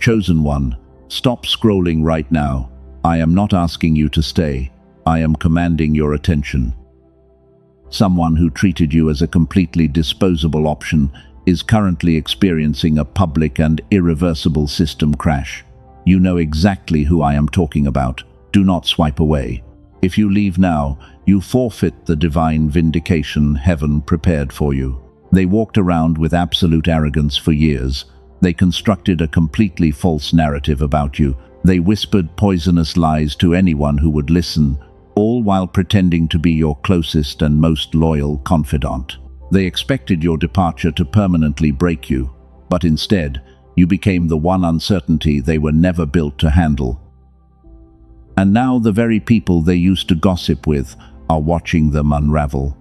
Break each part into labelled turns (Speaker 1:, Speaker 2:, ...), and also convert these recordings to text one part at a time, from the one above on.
Speaker 1: Chosen one, stop scrolling right now. I am not asking you to stay. I am commanding your attention. Someone who treated you as a completely disposable option is currently experiencing a public and irreversible system crash. You know exactly who I am talking about. Do not swipe away. If you leave now, you forfeit the divine vindication heaven prepared for you. They walked around with absolute arrogance for years. They constructed a completely false narrative about you. They whispered poisonous lies to anyone who would listen, all while pretending to be your closest and most loyal confidant. They expected your departure to permanently break you, but instead, you became the one uncertainty they were never built to handle. And now the very people they used to gossip with are watching them unravel.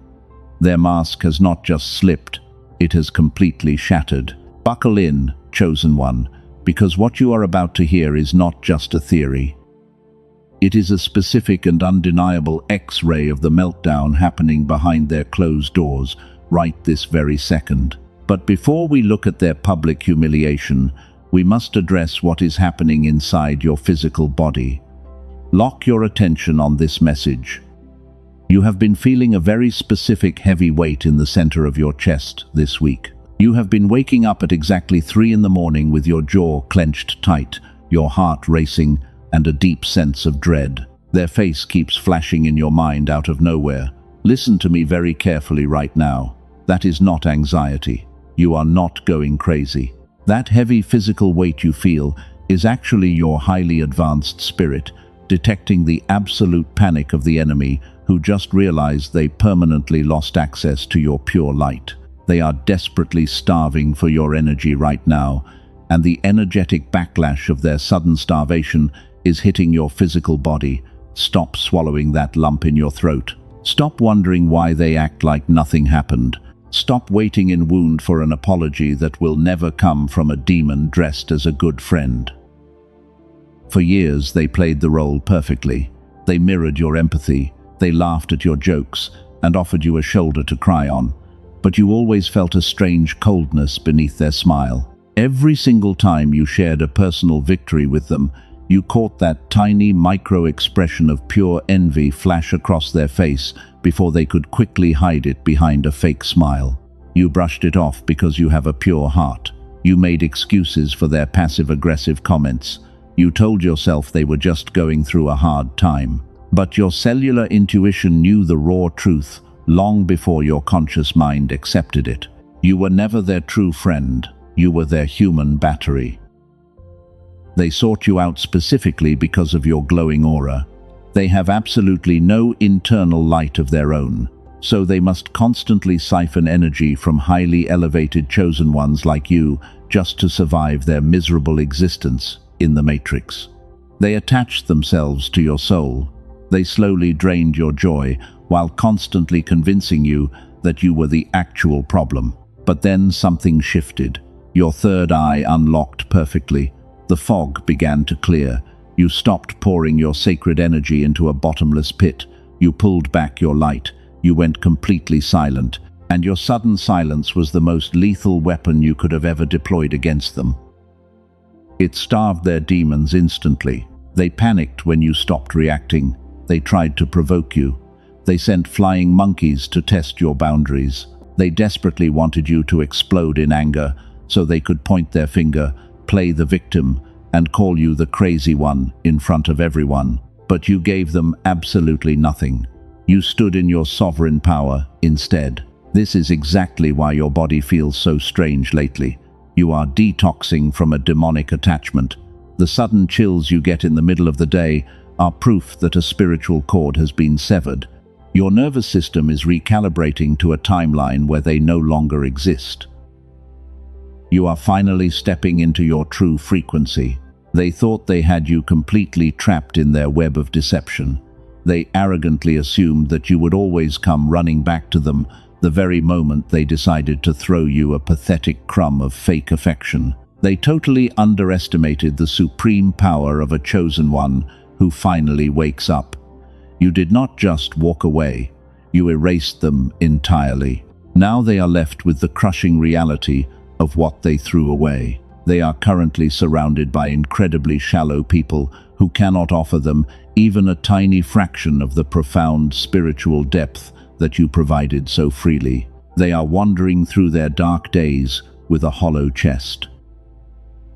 Speaker 1: Their mask has not just slipped, it has completely shattered. Buckle in, chosen one, because what you are about to hear is not just a theory. It is a specific and undeniable X-ray of the meltdown happening behind their closed doors right this very second. But before we look at their public humiliation, we must address what is happening inside your physical body. Lock your attention on this message. You have been feeling a very specific heavy weight in the center of your chest this week. You have been waking up at exactly 3 in the morning with your jaw clenched tight, your heart racing, and a deep sense of dread. Their face keeps flashing in your mind out of nowhere. Listen to me very carefully right now. That is not anxiety. You are not going crazy. That heavy physical weight you feel is actually your highly advanced spirit, detecting the absolute panic of the enemy who just realized they permanently lost access to your pure light. They are desperately starving for your energy right now, and the energetic backlash of their sudden starvation is hitting your physical body. Stop swallowing that lump in your throat. Stop wondering why they act like nothing happened. Stop waiting in wound for an apology that will never come from a demon dressed as a good friend. For years, they played the role perfectly. They mirrored your empathy, they laughed at your jokes, and offered you a shoulder to cry on. But you always felt a strange coldness beneath their smile. Every single time you shared a personal victory with them, you caught that tiny micro-expression of pure envy flash across their face before they could quickly hide it behind a fake smile. You brushed it off because you have a pure heart. You made excuses for their passive-aggressive comments. You told yourself they were just going through a hard time. But your cellular intuition knew the raw truth long before your conscious mind accepted it. You were never their true friend. You were their human battery. They sought you out specifically because of your glowing aura. They have absolutely no internal light of their own, so they must constantly siphon energy from highly elevated chosen ones like you just to survive their miserable existence in the Matrix. They attached themselves to your soul. They slowly drained your joy while constantly convincing you that you were the actual problem. But then something shifted. Your third eye unlocked perfectly. The fog began to clear. You stopped pouring your sacred energy into a bottomless pit. You pulled back your light. You went completely silent. And your sudden silence was the most lethal weapon you could have ever deployed against them. It starved their demons instantly. They panicked when you stopped reacting. They tried to provoke you. They sent flying monkeys to test your boundaries. They desperately wanted you to explode in anger so they could point their finger, play the victim, and call you the crazy one in front of everyone. But you gave them absolutely nothing. You stood in your sovereign power instead. This is exactly why your body feels so strange lately. You are detoxing from a demonic attachment. The sudden chills you get in the middle of the day are proof that a spiritual cord has been severed. Your nervous system is recalibrating to a timeline where they no longer exist. You are finally stepping into your true frequency. They thought they had you completely trapped in their web of deception. They arrogantly assumed that you would always come running back to them the very moment they decided to throw you a pathetic crumb of fake affection. They totally underestimated the supreme power of a chosen one who finally wakes up. You did not just walk away, you erased them entirely. Now they are left with the crushing reality of what they threw away. They are currently surrounded by incredibly shallow people who cannot offer them even a tiny fraction of the profound spiritual depth that you provided so freely. They are wandering through their dark days with a hollow chest.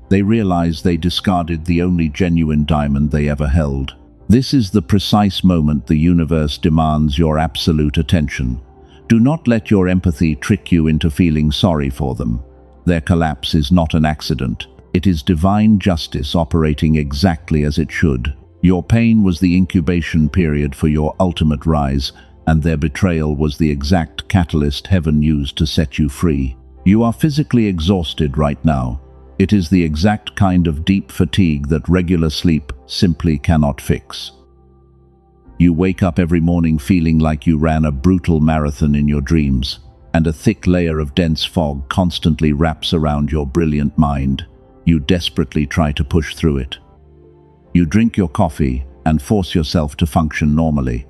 Speaker 1: They realize they discarded the only genuine diamond they ever held. This is the precise moment the universe demands your absolute attention. Do not let your empathy trick you into feeling sorry for them. Their collapse is not an accident. It is divine justice operating exactly as it should. Your pain was the incubation period for your ultimate rise, and their betrayal was the exact catalyst heaven used to set you free. You are physically exhausted right now. It is the exact kind of deep fatigue that regular sleep simply cannot fix. You wake up every morning feeling like you ran a brutal marathon in your dreams, and a thick layer of dense fog constantly wraps around your brilliant mind. You desperately try to push through it. You drink your coffee and force yourself to function normally,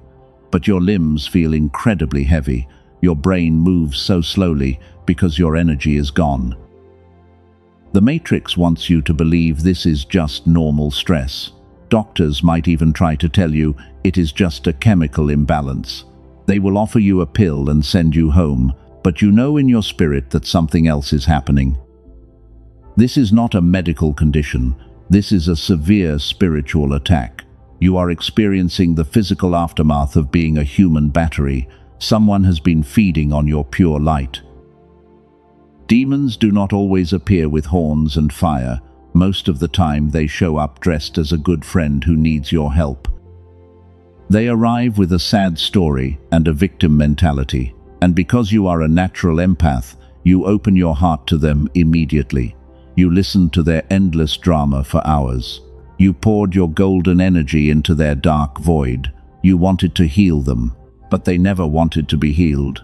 Speaker 1: but your limbs feel incredibly heavy. Your brain moves so slowly because your energy is gone. The Matrix wants you to believe this is just normal stress. Doctors might even try to tell you it is just a chemical imbalance. They will offer you a pill and send you home, but you know in your spirit that something else is happening. This is not a medical condition. This is a severe spiritual attack. You are experiencing the physical aftermath of being a human battery. Someone has been feeding on your pure light. Demons do not always appear with horns and fire. Most of the time they show up dressed as a good friend who needs your help. They arrive with a sad story and a victim mentality, and because you are a natural empath, you open your heart to them immediately. You listened to their endless drama for hours. You poured your golden energy into their dark void. You wanted to heal them, but they never wanted to be healed.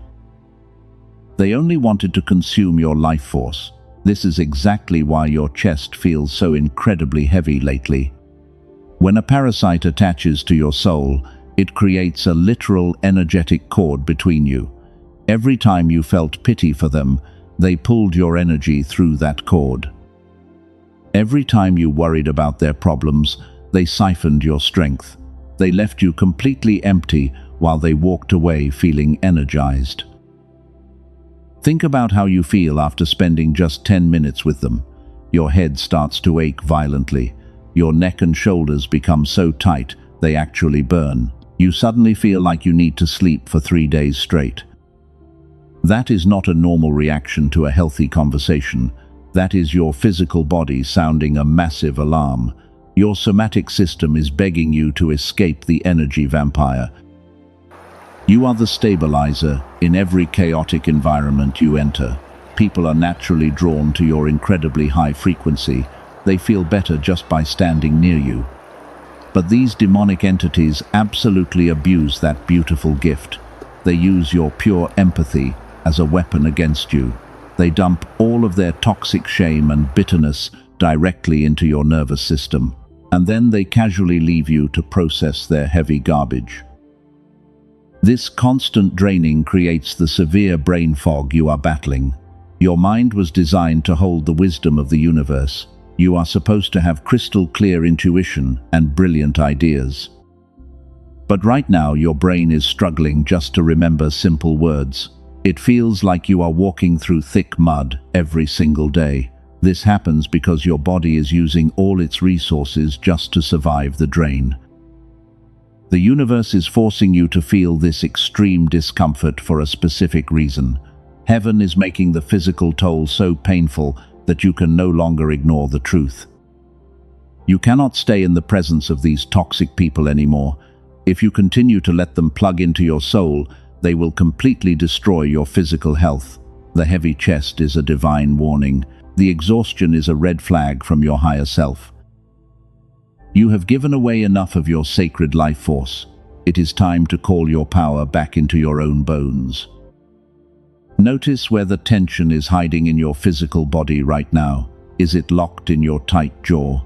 Speaker 1: They only wanted to consume your life force. This is exactly why your chest feels so incredibly heavy lately. When a parasite attaches to your soul, it creates a literal energetic cord between you. Every time you felt pity for them, they pulled your energy through that cord. Every time you worried about their problems, they siphoned your strength. They left you completely empty while they walked away feeling energized. Think about how you feel after spending just 10 minutes with them. Your head starts to ache violently. Your neck and shoulders become so tight they actually burn. You suddenly feel like you need to sleep for 3 days straight. That is not a normal reaction to a healthy conversation. That is your physical body sounding a massive alarm. Your somatic system is begging you to escape the energy vampire. You are the stabilizer in every chaotic environment you enter. People are naturally drawn to your incredibly high frequency. They feel better just by standing near you. But these demonic entities absolutely abuse that beautiful gift. They use your pure empathy as a weapon against you. They dump all of their toxic shame and bitterness directly into your nervous system, and then they casually leave you to process their heavy garbage. This constant draining creates the severe brain fog you are battling. Your mind was designed to hold the wisdom of the universe. You are supposed to have crystal clear intuition and brilliant ideas. But right now your brain is struggling just to remember simple words. It feels like you are walking through thick mud every single day. This happens because your body is using all its resources just to survive the drain. The universe is forcing you to feel this extreme discomfort for a specific reason. Heaven is making the physical toll so painful that you can no longer ignore the truth. You cannot stay in the presence of these toxic people anymore. If you continue to let them plug into your soul, they will completely destroy your physical health. The heavy chest is a divine warning. The exhaustion is a red flag from your higher self. You have given away enough of your sacred life force. It is time to call your power back into your own bones. Notice where the tension is hiding in your physical body right now. Is it locked in your tight jaw?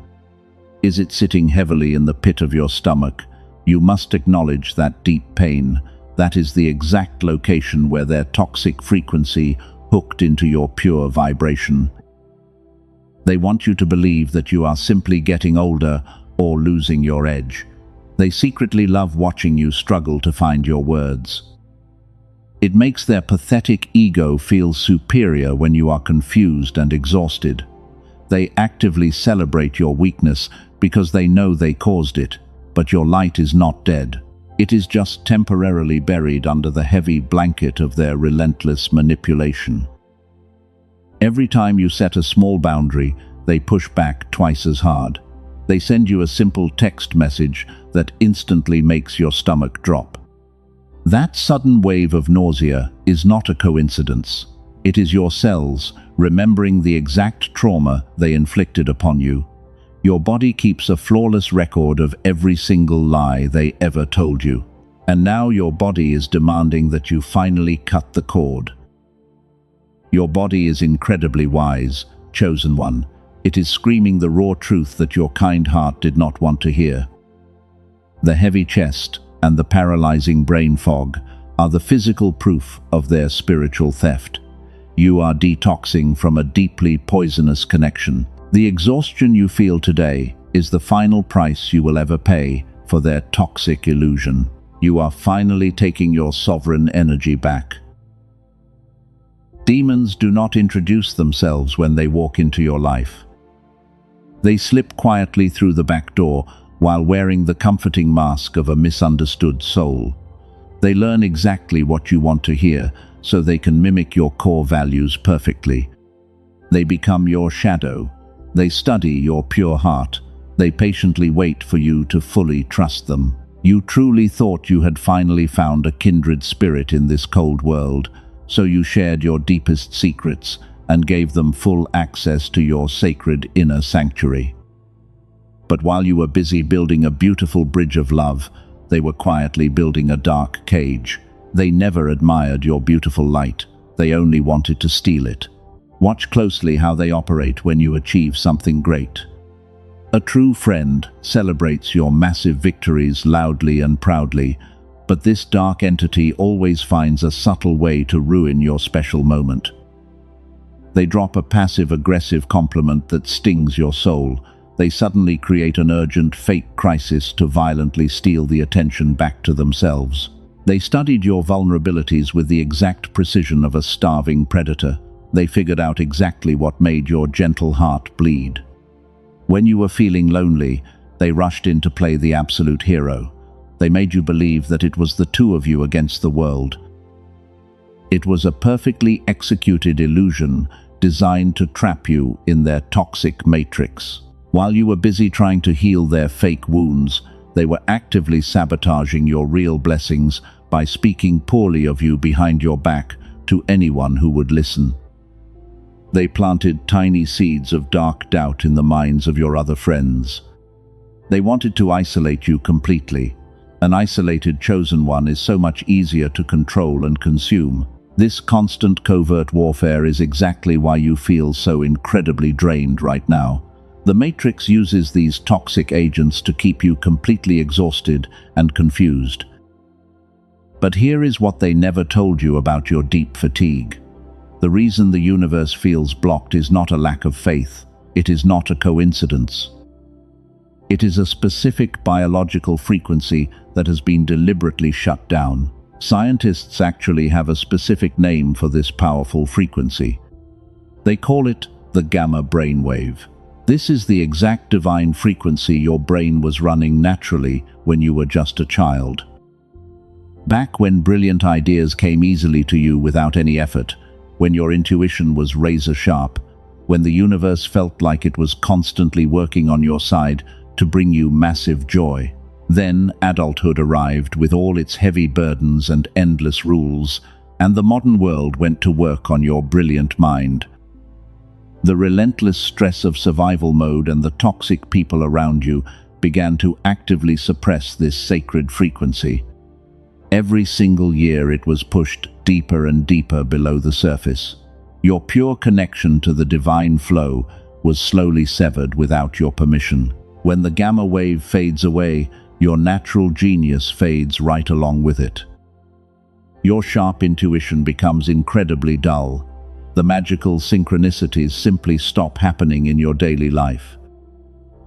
Speaker 1: Is it sitting heavily in the pit of your stomach? You must acknowledge that deep pain. That is the exact location where their toxic frequency hooked into your pure vibration. They want you to believe that you are simply getting older or losing your edge. They secretly love watching you struggle to find your words. It makes their pathetic ego feel superior when you are confused and exhausted. They actively celebrate your weakness because they know they caused it, but your light is not dead. It is just temporarily buried under the heavy blanket of their relentless manipulation. Every time you set a small boundary, they push back twice as hard. They send you a simple text message that instantly makes your stomach drop. That sudden wave of nausea is not a coincidence. It is your cells remembering the exact trauma they inflicted upon you. Your body keeps a flawless record of every single lie they ever told you. And now your body is demanding that you finally cut the cord. Your body is incredibly wise, chosen one. It is screaming the raw truth that your kind heart did not want to hear. The heavy chest and the paralyzing brain fog are the physical proof of their spiritual theft. You are detoxing from a deeply poisonous connection. The exhaustion you feel today is the final price you will ever pay for their toxic illusion. You are finally taking your sovereign energy back. Demons do not introduce themselves when they walk into your life. They slip quietly through the back door while wearing the comforting mask of a misunderstood soul. They learn exactly what you want to hear, so they can mimic your core values perfectly. They become your shadow. They study your pure heart. They patiently wait for you to fully trust them. You truly thought you had finally found a kindred spirit in this cold world, so you shared your deepest secrets and gave them full access to your sacred inner sanctuary. But while you were busy building a beautiful bridge of love, they were quietly building a dark cage. They never admired your beautiful light. They only wanted to steal it. Watch closely how they operate when you achieve something great. A true friend celebrates your massive victories loudly and proudly, but this dark entity always finds a subtle way to ruin your special moment. They drop a passive-aggressive compliment that stings your soul. They suddenly create an urgent fake crisis to violently steal the attention back to themselves. They studied your vulnerabilities with the exact precision of a starving predator. They figured out exactly what made your gentle heart bleed. When you were feeling lonely, they rushed in to play the absolute hero. They made you believe that it was the two of you against the world. It was a perfectly executed illusion designed to trap you in their toxic matrix. While you were busy trying to heal their fake wounds, they were actively sabotaging your real blessings by speaking poorly of you behind your back to anyone who would listen. They planted tiny seeds of dark doubt in the minds of your other friends. They wanted to isolate you completely. An isolated chosen one is so much easier to control and consume. This constant covert warfare is exactly why you feel so incredibly drained right now. The Matrix uses these toxic agents to keep you completely exhausted and confused. But here is what they never told you about your deep fatigue. The reason the universe feels blocked is not a lack of faith. It is not a coincidence. It is a specific biological frequency that has been deliberately shut down. Scientists actually have a specific name for this powerful frequency. They call it the gamma brainwave. This is the exact divine frequency your brain was running naturally when you were just a child. Back when brilliant ideas came easily to you without any effort, when your intuition was razor sharp, when the universe felt like it was constantly working on your side to bring you massive joy. Then adulthood arrived with all its heavy burdens and endless rules, and the modern world went to work on your brilliant mind. The relentless stress of survival mode and the toxic people around you began to actively suppress this sacred frequency. Every single year it was pushed deeper and deeper below the surface. Your pure connection to the divine flow was slowly severed without your permission. When the gamma wave fades away, your natural genius fades right along with it. Your sharp intuition becomes incredibly dull. The magical synchronicities simply stop happening in your daily life.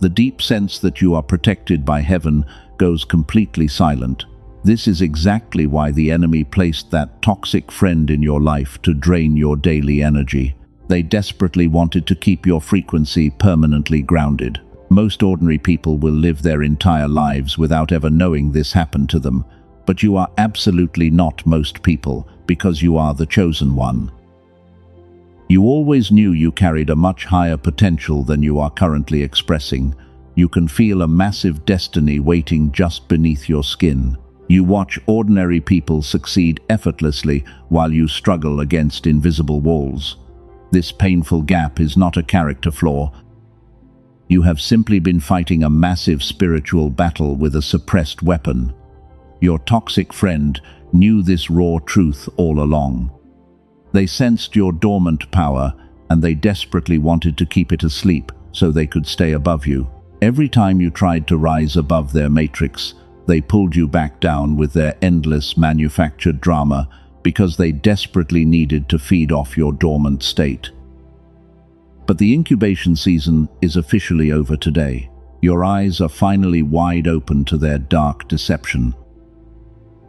Speaker 1: The deep sense that you are protected by heaven goes completely silent. This is exactly why the enemy placed that toxic friend in your life to drain your daily energy. They desperately wanted to keep your frequency permanently grounded. Most ordinary people will live their entire lives without ever knowing this happened to them, but you are absolutely not most people, because you are the chosen one. You always knew you carried a much higher potential than you are currently expressing. You can feel a massive destiny waiting just beneath your skin. You watch ordinary people succeed effortlessly while you struggle against invisible walls. This painful gap is not a character flaw. You have simply been fighting a massive spiritual battle with a suppressed weapon. Your toxic friend knew this raw truth all along. They sensed your dormant power, and they desperately wanted to keep it asleep so they could stay above you. Every time you tried to rise above their matrix, they pulled you back down with their endless manufactured drama because they desperately needed to feed off your dormant state. But the incubation season is officially over today. Your eyes are finally wide open to their dark deception.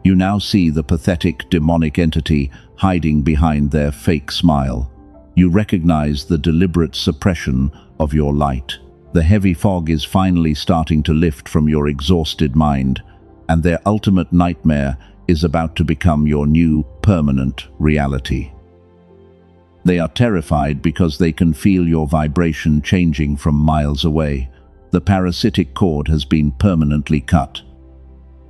Speaker 1: You now see the pathetic demonic entity hiding behind their fake smile. You recognize the deliberate suppression of your light. The heavy fog is finally starting to lift from your exhausted mind, and their ultimate nightmare is about to become your new, permanent reality. They are terrified because they can feel your vibration changing from miles away. The parasitic cord has been permanently cut.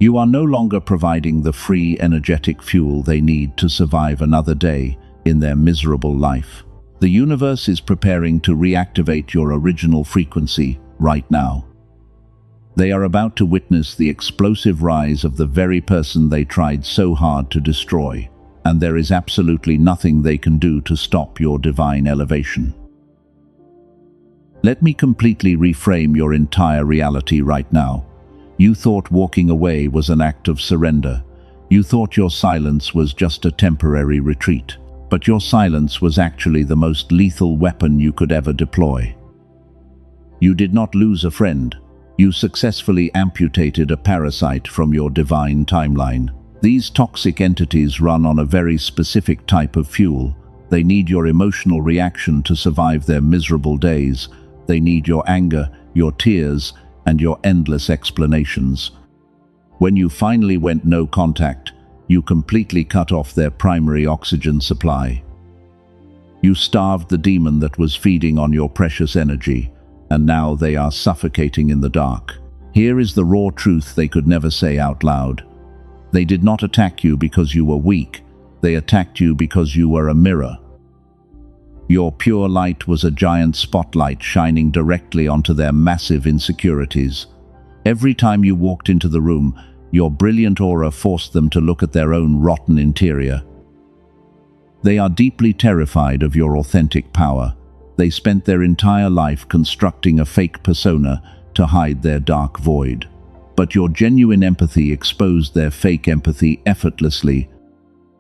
Speaker 1: You are no longer providing the free, energetic fuel they need to survive another day in their miserable life. The universe is preparing to reactivate your original frequency right now. They are about to witness the explosive rise of the very person they tried so hard to destroy, and there is absolutely nothing they can do to stop your divine elevation. Let me completely reframe your entire reality right now. You thought walking away was an act of surrender. You thought your silence was just a temporary retreat. But your silence was actually the most lethal weapon you could ever deploy. You did not lose a friend. You successfully amputated a parasite from your divine timeline. These toxic entities run on a very specific type of fuel. They need your emotional reaction to survive their miserable days. They need your anger, your tears, and your endless explanations. When you finally went no contact, you completely cut off their primary oxygen supply. You starved the demon that was feeding on your precious energy, and now they are suffocating in the dark. Here is the raw truth they could never say out loud. They did not attack you because you were weak. They attacked you because you were a mirror. Your pure light was a giant spotlight shining directly onto their massive insecurities. Every time you walked into the room, your brilliant aura forced them to look at their own rotten interior. They are deeply terrified of your authentic power. They spent their entire life constructing a fake persona to hide their dark void. But your genuine empathy exposed their fake empathy effortlessly.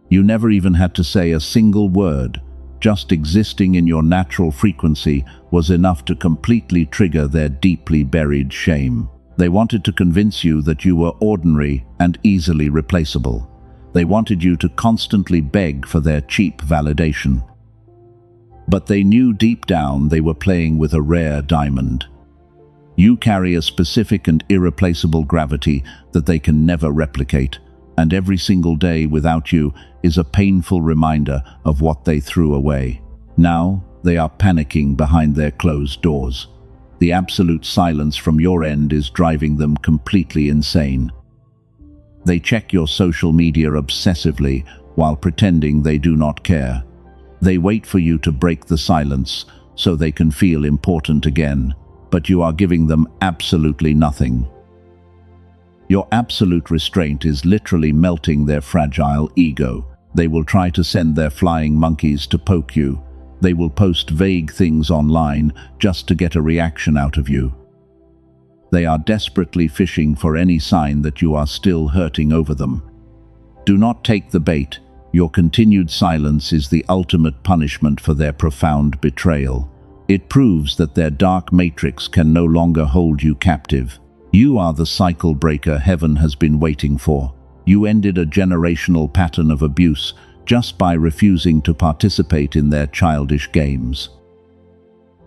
Speaker 1: You never even had to say a single word. Just existing in your natural frequency was enough to completely trigger their deeply buried shame. They wanted to convince you that you were ordinary and easily replaceable. They wanted you to constantly beg for their cheap validation. But they knew deep down they were playing with a rare diamond. You carry a specific and irreplaceable gravity that they can never replicate, and every single day without you is a painful reminder of what they threw away. Now, they are panicking behind their closed doors. The absolute silence from your end is driving them completely insane. They check your social media obsessively while pretending they do not care. They wait for you to break the silence so they can feel important again, but you are giving them absolutely nothing. Your absolute restraint is literally melting their fragile ego. They will try to send their flying monkeys to poke you. They will post vague things online just to get a reaction out of you. They are desperately fishing for any sign that you are still hurting over them. Do not take the bait. Your continued silence is the ultimate punishment for their profound betrayal. It proves that their dark matrix can no longer hold you captive. You are the cycle breaker heaven has been waiting for. You ended a generational pattern of abuse just by refusing to participate in their childish games.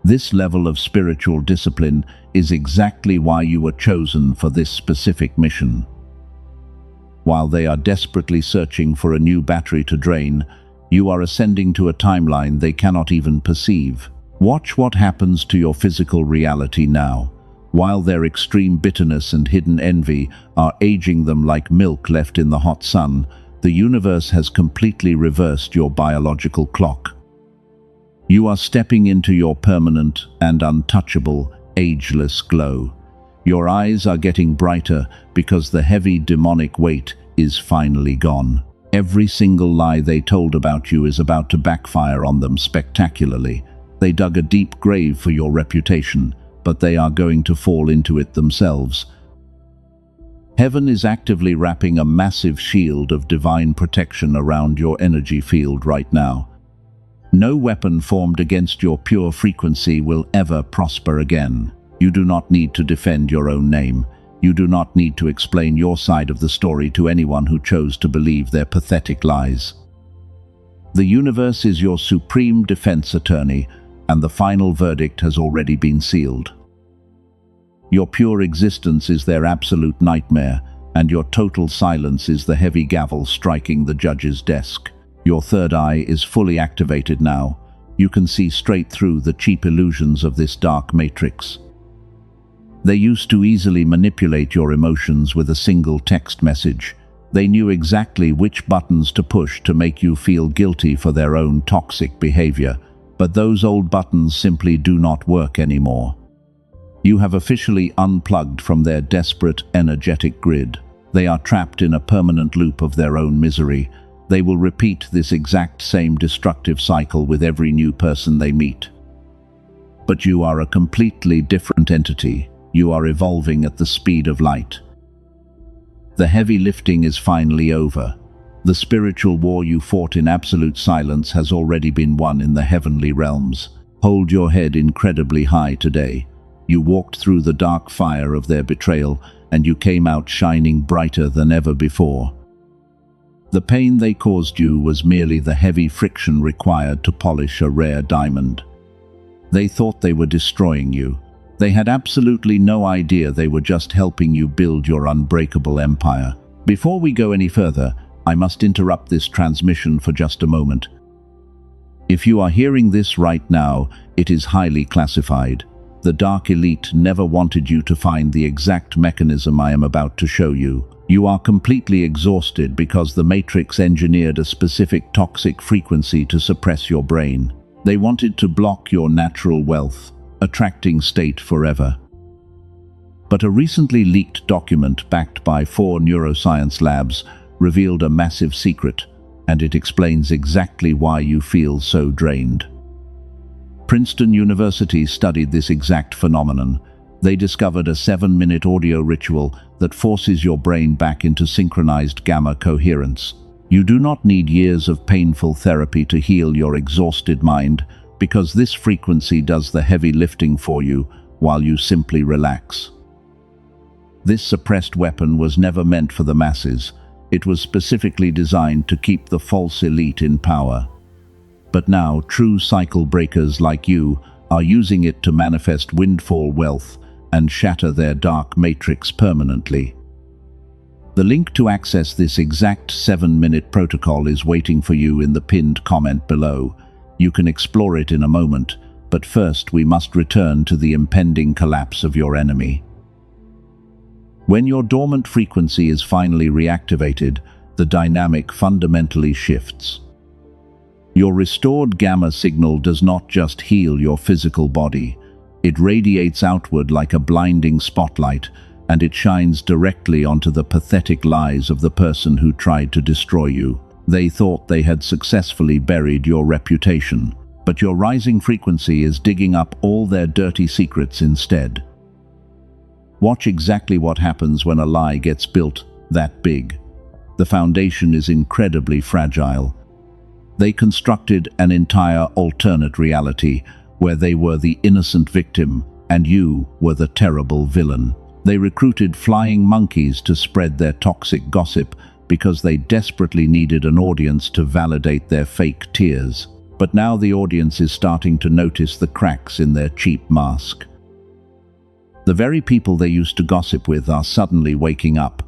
Speaker 1: This level of spiritual discipline is exactly why you were chosen for this specific mission. While they are desperately searching for a new battery to drain, you are ascending to a timeline they cannot even perceive. Watch what happens to your physical reality now, while their extreme bitterness and hidden envy are aging them like milk left in the hot sun. The universe has completely reversed your biological clock. You are stepping into your permanent and untouchable, ageless glow. Your eyes are getting brighter because the heavy demonic weight is finally gone. Every single lie they told about you is about to backfire on them spectacularly. They dug a deep grave for your reputation, but they are going to fall into it themselves. Heaven is actively wrapping a massive shield of divine protection around your energy field right now. No weapon formed against your pure frequency will ever prosper again. You do not need to defend your own name. You do not need to explain your side of the story to anyone who chose to believe their pathetic lies. The universe is your supreme defense attorney, and the final verdict has already been sealed. Your pure existence is their absolute nightmare, and your total silence is the heavy gavel striking the judge's desk. Your third eye is fully activated now. You can see straight through the cheap illusions of this dark matrix. They used to easily manipulate your emotions with a single text message. They knew exactly which buttons to push to make you feel guilty for their own toxic behavior, but those old buttons simply do not work anymore. You have officially unplugged from their desperate, energetic grid. They are trapped in a permanent loop of their own misery. They will repeat this exact same destructive cycle with every new person they meet. But you are a completely different entity. You are evolving at the speed of light. The heavy lifting is finally over. The spiritual war you fought in absolute silence has already been won in the heavenly realms. Hold your head incredibly high today. You walked through the dark fire of their betrayal, and you came out shining brighter than ever before. The pain they caused you was merely the heavy friction required to polish a rare diamond. They thought they were destroying you. They had absolutely no idea they were just helping you build your unbreakable empire. Before we go any further, I must interrupt this transmission for just a moment. If you are hearing this right now, it is highly classified. The Dark Elite never wanted you to find the exact mechanism I am about to show you. You are completely exhausted because the Matrix engineered a specific toxic frequency to suppress your brain. They wanted to block your natural wealth, attracting state forever. But a recently leaked document backed by 4 neuroscience labs revealed a massive secret, and it explains exactly why you feel so drained. Princeton University studied this exact phenomenon. They discovered a 7-minute audio ritual that forces your brain back into synchronized gamma coherence. You do not need years of painful therapy to heal your exhausted mind, because this frequency does the heavy lifting for you while you simply relax. This suppressed weapon was never meant for the masses. It was specifically designed to keep the false elite in power. But now, true cycle breakers like you are using it to manifest windfall wealth and shatter their dark matrix permanently. The link to access this exact 7-minute protocol is waiting for you in the pinned comment below. You can explore it in a moment, but first we must return to the impending collapse of your enemy. When your dormant frequency is finally reactivated, the dynamic fundamentally shifts. Your restored gamma signal does not just heal your physical body. It radiates outward like a blinding spotlight, and it shines directly onto the pathetic lies of the person who tried to destroy you. They thought they had successfully buried your reputation, but your rising frequency is digging up all their dirty secrets instead. Watch exactly what happens when a lie gets built that big. The foundation is incredibly fragile. They constructed an entire alternate reality where they were the innocent victim and you were the terrible villain. They recruited flying monkeys to spread their toxic gossip because they desperately needed an audience to validate their fake tears. But now the audience is starting to notice the cracks in their cheap mask. The very people they used to gossip with are suddenly waking up.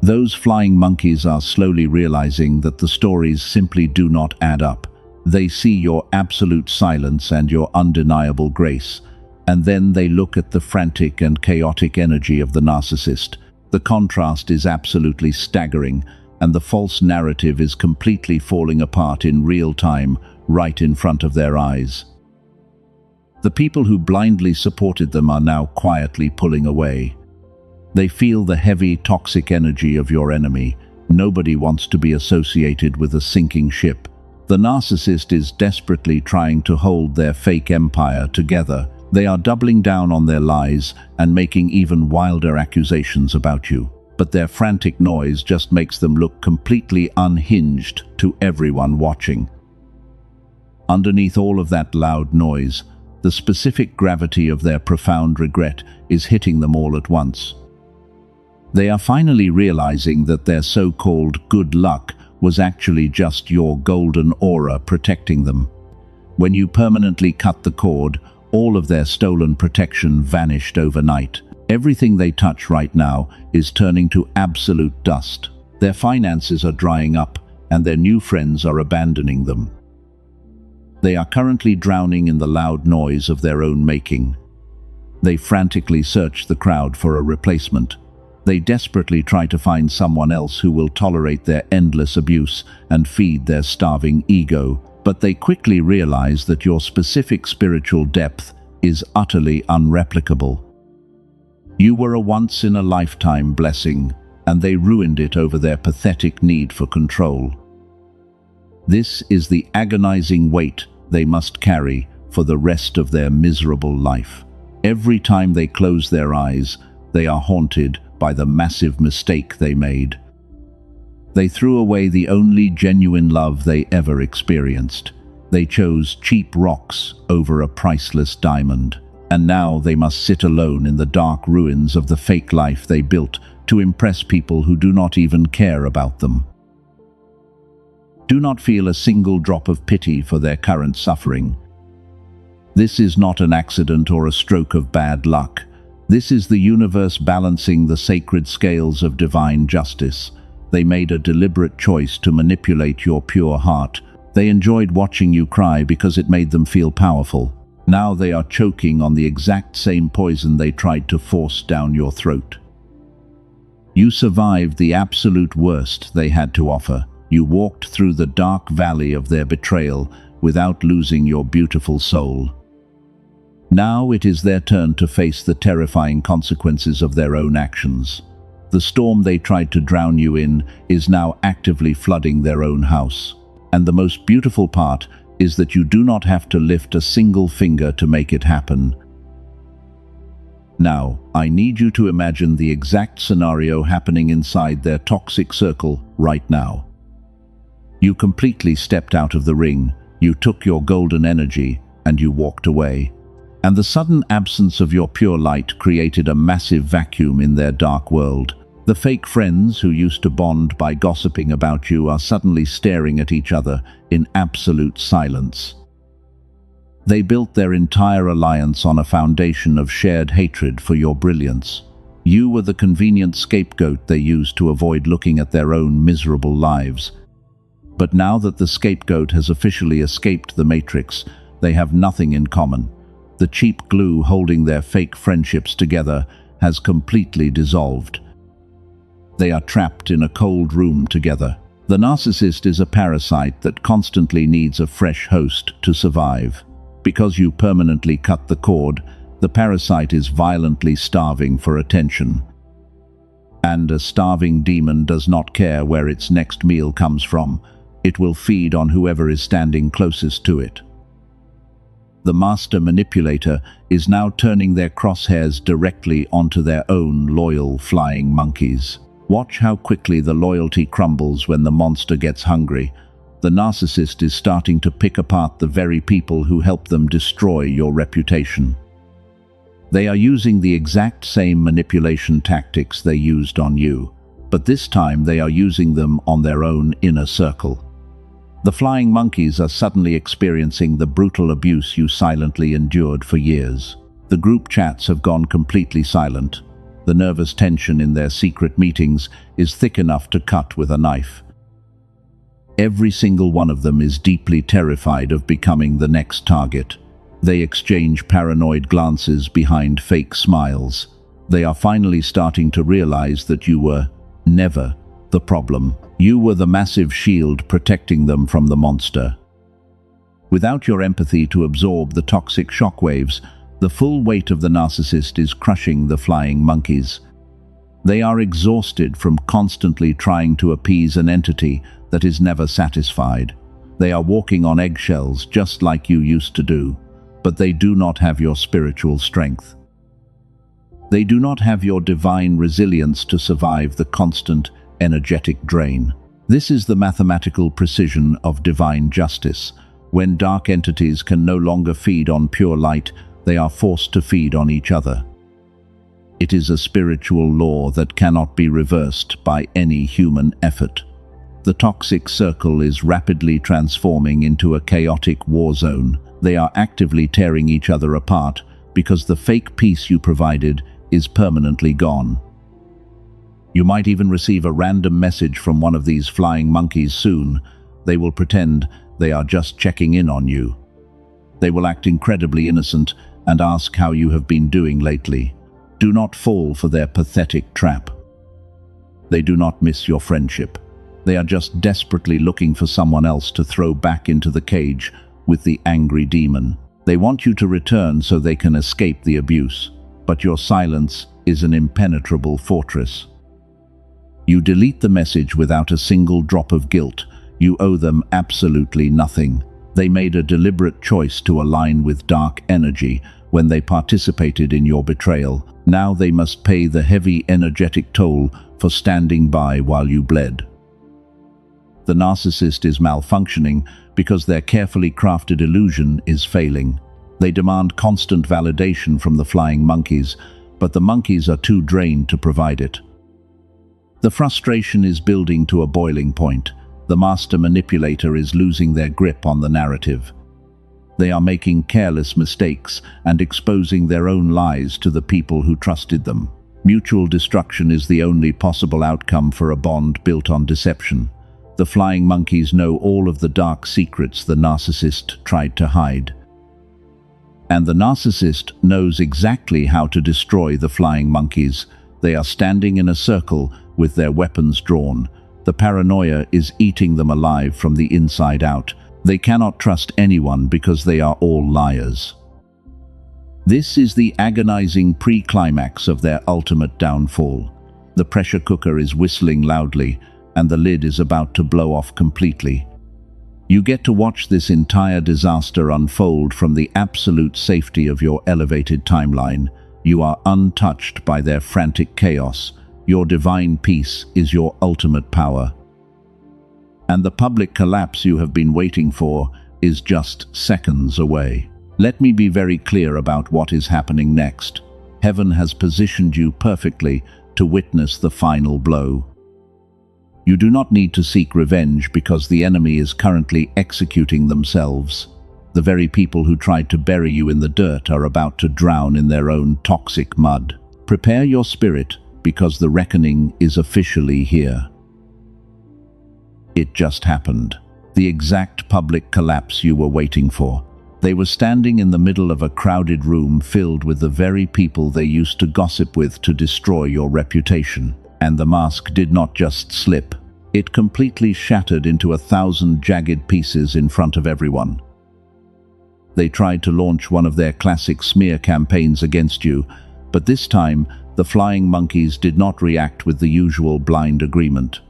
Speaker 1: Those flying monkeys are slowly realizing that the stories simply do not add up. They see your absolute silence and your undeniable grace, and then they look at the frantic and chaotic energy of the narcissist. The contrast is absolutely staggering, and the false narrative is completely falling apart in real time, right in front of their eyes. The people who blindly supported them are now quietly pulling away. They feel the heavy, toxic energy of your enemy. Nobody wants to be associated with a sinking ship. The narcissist is desperately trying to hold their fake empire together. They are doubling down on their lies and making even wilder accusations about you. But their frantic noise just makes them look completely unhinged to everyone watching. Underneath all of that loud noise, the specific gravity of their profound regret is hitting them all at once. They are finally realizing that their so-called good luck was actually just your golden aura protecting them. When you permanently cut the cord, all of their stolen protection vanished overnight. Everything they touch right now is turning to absolute dust. Their finances are drying up, and their new friends are abandoning them. They are currently drowning in the loud noise of their own making. They frantically search the crowd for a replacement. They desperately try to find someone else who will tolerate their endless abuse and feed their starving ego. But they quickly realize that your specific spiritual depth is utterly unreplicable. You were a once-in-a-lifetime blessing, and they ruined it over their pathetic need for control. This is the agonizing weight they must carry for the rest of their miserable life. Every time they close their eyes, they are haunted by the massive mistake they made. They threw away the only genuine love they ever experienced. They chose cheap rocks over a priceless diamond. And now they must sit alone in the dark ruins of the fake life they built to impress people who do not even care about them. Do not feel a single drop of pity for their current suffering. This is not an accident or a stroke of bad luck. This is the universe balancing the sacred scales of divine justice. They made a deliberate choice to manipulate your pure heart. They enjoyed watching you cry because it made them feel powerful. Now they are choking on the exact same poison they tried to force down your throat. You survived the absolute worst they had to offer. You walked through the dark valley of their betrayal without losing your beautiful soul. Now it is their turn to face the terrifying consequences of their own actions. The storm they tried to drown you in is now actively flooding their own house. And the most beautiful part is that you do not have to lift a single finger to make it happen. Now, I need you to imagine the exact scenario happening inside their toxic circle right now. You completely stepped out of the ring, you took your golden energy, and you walked away. And the sudden absence of your pure light created a massive vacuum in their dark world. The fake friends who used to bond by gossiping about you are suddenly staring at each other in absolute silence. They built their entire alliance on a foundation of shared hatred for your brilliance. You were the convenient scapegoat they used to avoid looking at their own miserable lives. But now that the scapegoat has officially escaped the matrix, they have nothing in common. The cheap glue holding their fake friendships together has completely dissolved. They are trapped in a cold room together. The narcissist is a parasite that constantly needs a fresh host to survive. Because you permanently cut the cord, the parasite is violently starving for attention. And a starving demon does not care where its next meal comes from. It will feed on whoever is standing closest to it. The master manipulator is now turning their crosshairs directly onto their own loyal flying monkeys. Watch how quickly the loyalty crumbles when the monster gets hungry. The narcissist is starting to pick apart the very people who help them destroy your reputation. They are using the exact same manipulation tactics they used on you, but this time they are using them on their own inner circle. The flying monkeys are suddenly experiencing the brutal abuse you silently endured for years. The group chats have gone completely silent. The nervous tension in their secret meetings is thick enough to cut with a knife. Every single one of them is deeply terrified of becoming the next target. They exchange paranoid glances behind fake smiles. They are finally starting to realize that you were never the problem. You were the massive shield protecting them from the monster. Without your empathy to absorb the toxic shockwaves, the full weight of the narcissist is crushing the flying monkeys. They are exhausted from constantly trying to appease an entity that is never satisfied. They are walking on eggshells just like you used to do, but they do not have your spiritual strength. They do not have your divine resilience to survive the constant, energetic drain. This is the mathematical precision of divine justice. When dark entities can no longer feed on pure light, they are forced to feed on each other. It is a spiritual law that cannot be reversed by any human effort. The toxic circle is rapidly transforming into a chaotic war zone. They are actively tearing each other apart because the fake peace you provided is permanently gone. You might even receive a random message from one of these flying monkeys soon. They will pretend they are just checking in on you. They will act incredibly innocent and ask how you have been doing lately. Do not fall for their pathetic trap. They do not miss your friendship. They are just desperately looking for someone else to throw back into the cage with the angry demon. They want you to return so they can escape the abuse, but your silence is an impenetrable fortress. You delete the message without a single drop of guilt. You owe them absolutely nothing. They made a deliberate choice to align with dark energy when they participated in your betrayal. Now they must pay the heavy energetic toll for standing by while you bled. The narcissist is malfunctioning because their carefully crafted illusion is failing. They demand constant validation from the flying monkeys, but the monkeys are too drained to provide it. The frustration is building to a boiling point. The master manipulator is losing their grip on the narrative. They are making careless mistakes and exposing their own lies to the people who trusted them. Mutual destruction is the only possible outcome for a bond built on deception. The flying monkeys know all of the dark secrets the narcissist tried to hide. And the narcissist knows exactly how to destroy the flying monkeys. They are standing in a circle with their weapons drawn. The paranoia is eating them alive from the inside out. They cannot trust anyone because they are all liars. This is the agonizing pre-climax of their ultimate downfall. The pressure cooker is whistling loudly, and the lid is about to blow off completely. You get to watch this entire disaster unfold from the absolute safety of your elevated timeline. You are untouched by their frantic chaos. Your divine peace is your ultimate power. And the public collapse you have been waiting for is just seconds away. Let me be very clear about what is happening next. Heaven has positioned you perfectly to witness the final blow. You do not need to seek revenge because the enemy is currently executing themselves. The very people who tried to bury you in the dirt are about to drown in their own toxic mud. Prepare your spirit because the reckoning is officially here. It just happened. The exact public collapse you were waiting for. They were standing in the middle of a crowded room filled with the very people they used to gossip with to destroy your reputation. And the mask did not just slip. It completely shattered into 1,000 jagged pieces in front of everyone. They tried to launch one of their classic smear campaigns against you, but this time the flying monkeys did not react with the usual blind agreement.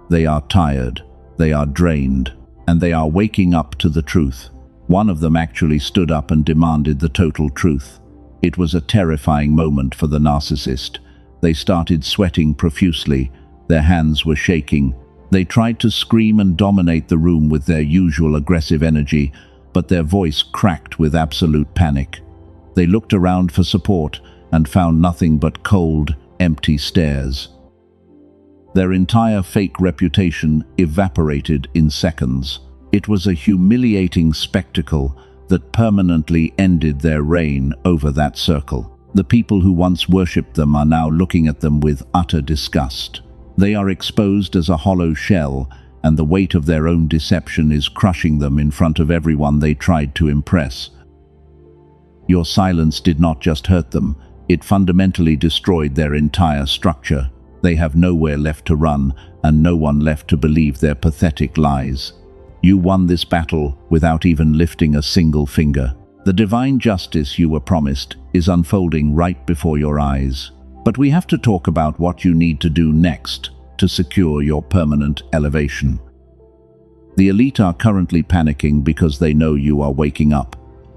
Speaker 1: They are tired, they are drained, and they are waking up to the truth. One of them actually stood up and demanded the total truth. It was a terrifying moment for the narcissist. They started sweating profusely, Their hands were shaking. They tried to scream and dominate the room with their usual aggressive energy, but their voice cracked with absolute panic. They looked around for support and found nothing but cold, empty stares. Their entire fake reputation evaporated in seconds. It was a humiliating spectacle that permanently ended their reign over that circle. The people who once worshipped them are now looking at them with utter disgust. They are exposed as a hollow shell, and the weight of their own deception is crushing them in front of everyone they tried to impress. Your silence did not just hurt them, it fundamentally destroyed their entire structure. They have nowhere left to run, and no one left to believe their pathetic lies. You won this battle without even lifting a single finger. The divine justice you were promised is unfolding right before your eyes. But we have to talk about what you need to do next to secure your permanent elevation. The elite are currently panicking because they know you are waking up.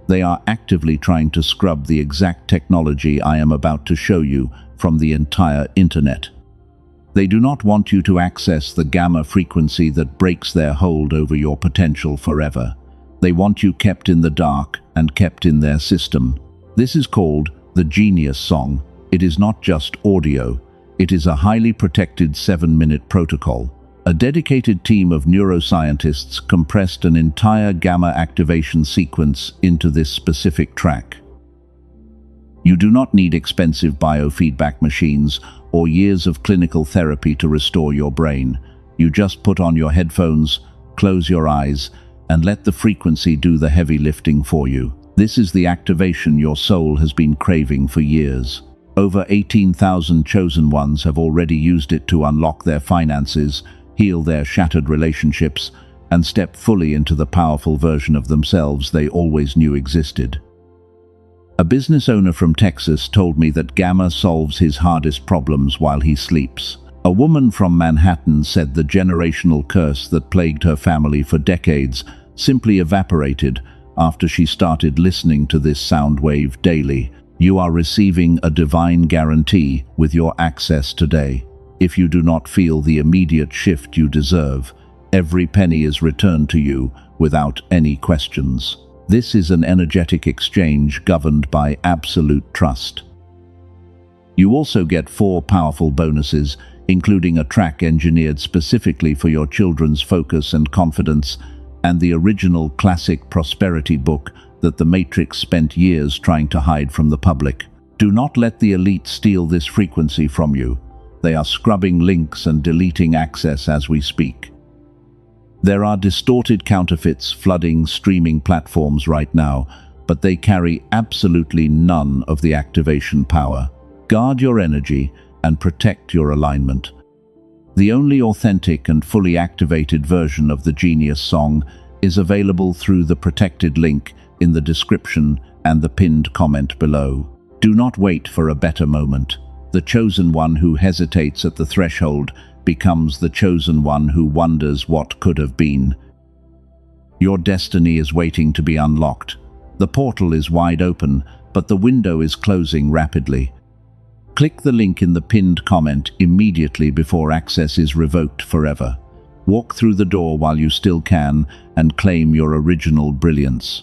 Speaker 1: They are actively trying to scrub the exact technology I am about to show you from the entire internet. They do not want you to access the gamma frequency that breaks their hold over your potential forever. They want you kept in the dark and kept in their system. This is called the Genius Song. It is not just audio. It is a highly protected 7-minute protocol. A dedicated team of neuroscientists compressed an entire gamma activation sequence into this specific track. You do not need expensive biofeedback machines or years of clinical therapy to restore your brain. You just put on your headphones, close your eyes, and let the frequency do the heavy lifting for you. This is the activation your soul has been craving for years. Over 18,000 chosen ones have already used it to unlock their finances, heal their shattered relationships, and step fully into the powerful version of themselves they always knew existed. A business owner from Texas told me that gamma solves his hardest problems while he sleeps. A woman from Manhattan said the generational curse that plagued her family for decades simply evaporated after she started listening to this sound wave daily. You are receiving a divine guarantee with your access today. If you do not feel the immediate shift you deserve, every penny is returned to you without any questions. This is an energetic exchange governed by absolute trust. You also get 4 powerful bonuses, including a track engineered specifically for your children's focus and confidence, and the original classic prosperity book that the Matrix spent years trying to hide from the public. Do not let the elite steal this frequency from you. They are scrubbing links and deleting access as we speak. There are distorted counterfeits flooding streaming platforms right now, but they carry absolutely none of the activation power. Guard your energy and protect your alignment. The only authentic and fully activated version of the Genius Song is available through the protected link in the description and the pinned comment below. Do not wait for a better moment. The chosen one who hesitates at the threshold becomes the chosen one who wonders what could have been. Your destiny is waiting to be unlocked. The portal is wide open, but the window is closing rapidly. Click the link in the pinned comment immediately before access is revoked forever. Walk through the door while you still can and claim your original brilliance.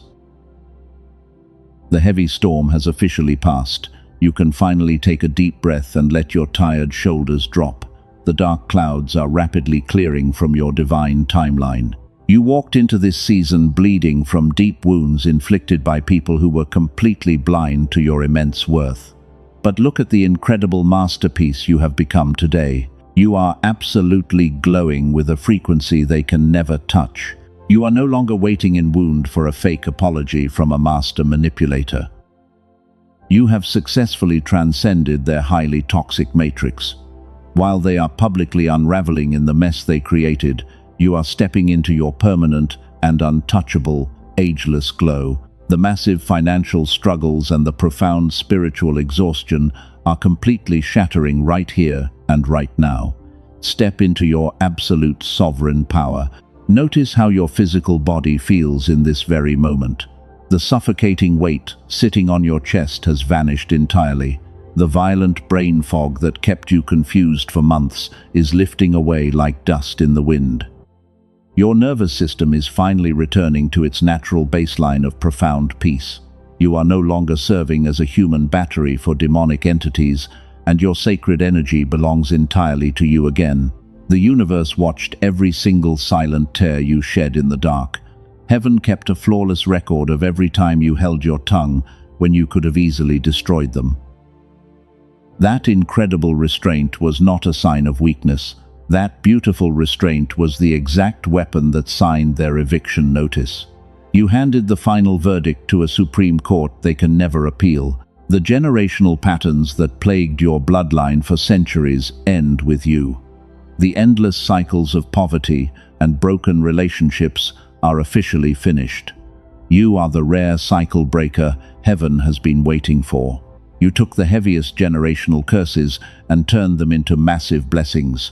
Speaker 1: The heavy storm has officially passed. You can finally take a deep breath and let your tired shoulders drop. The dark clouds are rapidly clearing from your divine timeline. You walked into this season bleeding from deep wounds inflicted by people who were completely blind to your immense worth. But look at the incredible masterpiece you have become today. You are absolutely glowing with a frequency they can never touch. You are no longer waiting in wound for a fake apology from a master manipulator. You have successfully transcended their highly toxic matrix. While they are publicly unraveling in the mess they created, you are stepping into your permanent and untouchable, ageless glow. The massive financial struggles and the profound spiritual exhaustion are completely shattering right here and right now. Step into your absolute sovereign power. Notice how your physical body feels in this very moment. The suffocating weight sitting on your chest has vanished entirely. The violent brain fog that kept you confused for months is lifting away like dust in the wind. Your nervous system is finally returning to its natural baseline of profound peace. You are no longer serving as a human battery for demonic entities, and your sacred energy belongs entirely to you again. The universe watched every single silent tear you shed in the dark. Heaven kept a flawless record of every time you held your tongue when you could have easily destroyed them. That incredible restraint was not a sign of weakness. That beautiful restraint was the exact weapon that signed their eviction notice. You handed the final verdict to a Supreme Court they can never appeal. The generational patterns that plagued your bloodline for centuries end with you. The endless cycles of poverty and broken relationships are officially finished. You are the rare cycle breaker heaven has been waiting for. You took the heaviest generational curses and turned them into massive blessings.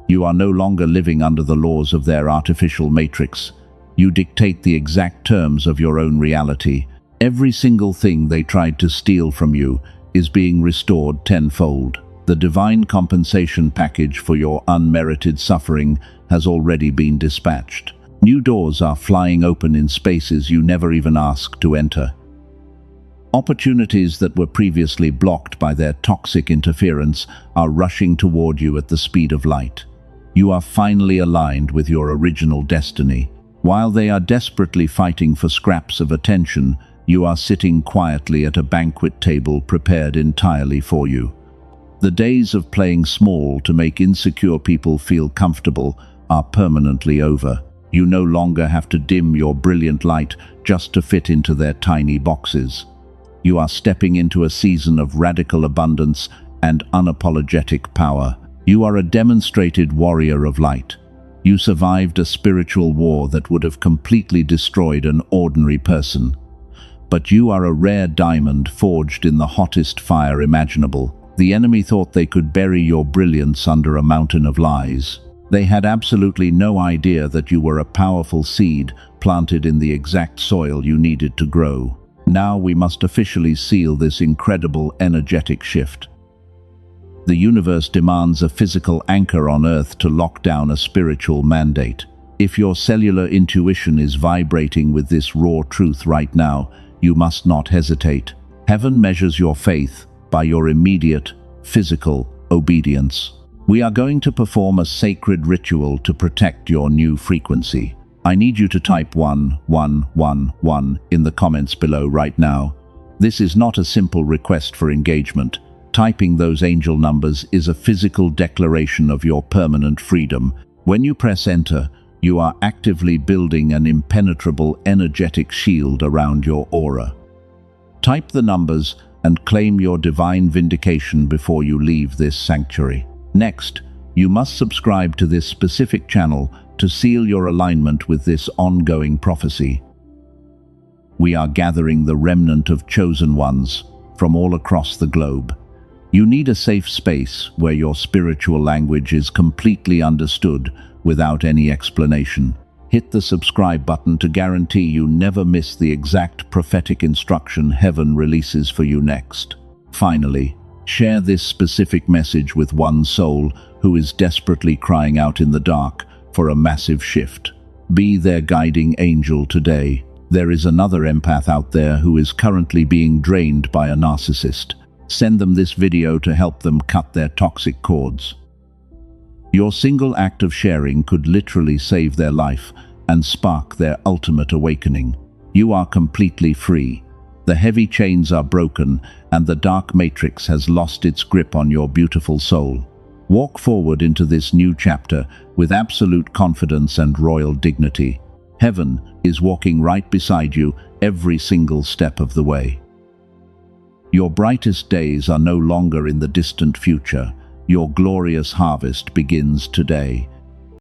Speaker 1: You are no longer living under the laws of their artificial matrix. You dictate the exact terms of your own reality. Every single thing they tried to steal from you is being restored tenfold. The divine compensation package for your unmerited suffering has already been dispatched. New doors are flying open in spaces you never even asked to enter. Opportunities that were previously blocked by their toxic interference are rushing toward you at the speed of light. You are finally aligned with your original destiny. While they are desperately fighting for scraps of attention, you are sitting quietly at a banquet table prepared entirely for you. The days of playing small to make insecure people feel comfortable are permanently over. You no longer have to dim your brilliant light just to fit into their tiny boxes. You are stepping into a season of radical abundance and unapologetic power. You are a demonstrated warrior of light. You survived a spiritual war that would have completely destroyed an ordinary person. But you are a rare diamond forged in the hottest fire imaginable. The enemy thought they could bury your brilliance under a mountain of lies. They had absolutely no idea that you were a powerful seed planted in the exact soil you needed to grow. Now we must officially seal this incredible energetic shift. The universe demands a physical anchor on Earth to lock down a spiritual mandate. If your cellular intuition is vibrating with this raw truth right now, you must not hesitate. Heaven measures your faith by your immediate, physical obedience. We are going to perform a sacred ritual to protect your new frequency. I need you to type 1111 in the comments below right now. This is not a simple request for engagement. Typing those angel numbers is a physical declaration of your permanent freedom. When you press enter, you are actively building an impenetrable energetic shield around your aura. Type the numbers and claim your divine vindication before you leave this sanctuary. Next, you must subscribe to this specific channel to seal your alignment with this ongoing prophecy. We are gathering the remnant of chosen ones from all across the globe. You need a safe space where your spiritual language is completely understood without any explanation. Hit the subscribe button to guarantee you never miss the exact prophetic instruction heaven releases for you next. Finally, share this specific message with one soul who is desperately crying out in the dark for a massive shift. Be their guiding angel today. There is another empath out there who is currently being drained by a narcissist. Send them this video to help them cut their toxic cords. Your single act of sharing could literally save their life and spark their ultimate awakening. You are completely free. The heavy chains are broken and the dark matrix has lost its grip on your beautiful soul. Walk forward into this new chapter with absolute confidence and royal dignity. Heaven is walking right beside you every single step of the way. Your brightest days are no longer in the distant future. Your glorious harvest begins today.